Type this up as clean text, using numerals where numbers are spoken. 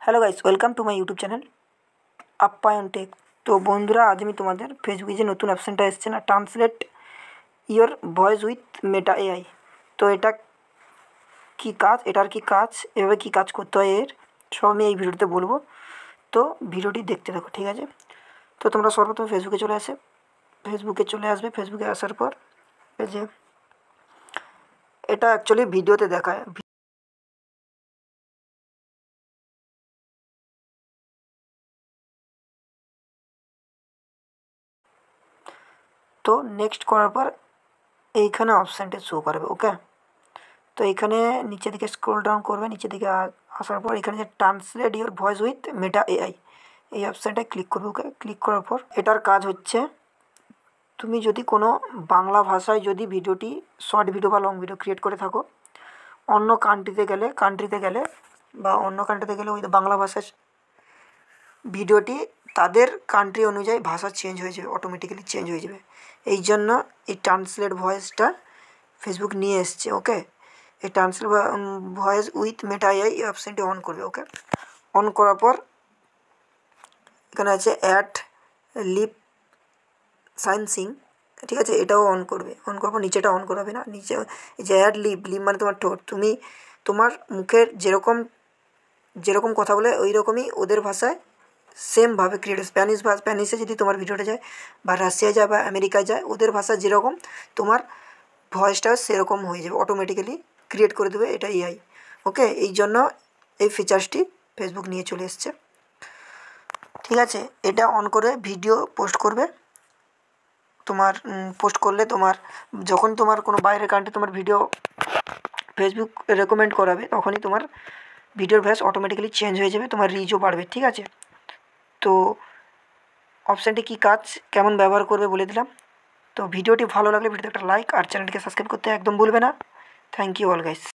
Hello guys, welcome to my YouTube channel আপ্যায়ন take. তো বন্ধুরা, আজ আমি তোমাদের ফেসবুকে যে নতুন অপশানটা এসছে না, translate your voice with Meta AI. তো এটা কি কাজ, এটার কি কাজ, এভাবে কি কাজ করতে হয়, এর সব আমি এই ভিডিওতে বলবো। তো ভিডিওটি দেখতে থাকো, ঠিক আছে? তো তোমরা সর্বপ্রথম ফেসবুকে চলে আসবে। ফেসবুকে আসার পর এই যে এটা অ্যাকচুয়ালি ভিডিওতে দেখায়। তো নেক্সট করার পর এইখানে অপশানটা শো করবে, ওকে। তো এখানে নিচের দিকে স্ক্রল ডাউন করবে, নিচের দিকে আসার পর এখানে যে translate your voice with Meta AI, এই অপশানটায় ক্লিক করবে, ওকে। ক্লিক করার পর এটার কাজ হচ্ছে, তুমি যদি কোনো বাংলা ভাষায় যদি ভিডিওটি শর্ট ভিডিও বা লং ভিডিও ক্রিয়েট করে থাকো, অন্য কান্ট্রিতে গেলে ওই বাংলা ভাষায় ভিডিওটি তাদের কান্ট্রি অনুযায়ী ভাষা চেঞ্জ হয়ে যাবে, অটোমেটিক্যালি চেঞ্জ হয়ে যাবে। এই জন্য এই ট্রান্সলেট ভয়েসটা ফেসবুক নিয়ে এসছে, ওকে। এই translate voice with Meta AI এই অপশানটি অন করবে, ওকে। অন করার পর এখানে আছে অ্যাড লিপ সাইন্সিং, ঠিক আছে, এটাও অন করবে। অন করার পর নিচেটা অন করাবে না, নিচে এই যে অ্যাড লিপ মানে তোমার ঠোঁট, তুমি তোমার মুখের যেরকম কথা বলে ওই রকমই ওদের ভাষায় সেমভাবে ক্রিয়েট, স্প্যানিশে যদি তোমার ভিডিওটা যায়, বা রাশিয়ায় যায়, বা আমেরিকায় যায়, ওদের ভাষা যেরকম তোমার ভয়েসটা সেরকম হয়ে যাবে, অটোমেটিক্যালি ক্রিয়েট করে দেবে এটা এআই, ওকে। এই জন্য এই ফিচার্সটি ফেসবুক নিয়ে চলে এসছে, ঠিক আছে। এটা অন করে ভিডিও পোস্ট করবে। তোমার পোস্ট করলে যখন তোমার কোনো বাইরের কান্ট্রি তোমার ভিডিও ফেসবুক রেকমেন্ড করাবে, তখনই তোমার ভিডিওর ভয়েস অটোমেটিক্যালি চেঞ্জ হয়ে যাবে, তোমার রিচও বাড়বে, ঠিক আছে। তো অপশানটি কী কাজ, কেমন ব্যবহার করবে বলে দিলাম। তো ভিডিওটি ভালো লাগলে ভিডিওতে একটা লাইক আর চ্যানেলটিকে সাবস্ক্রাইব করতে একদম ভুলবে না। Thank you all guys.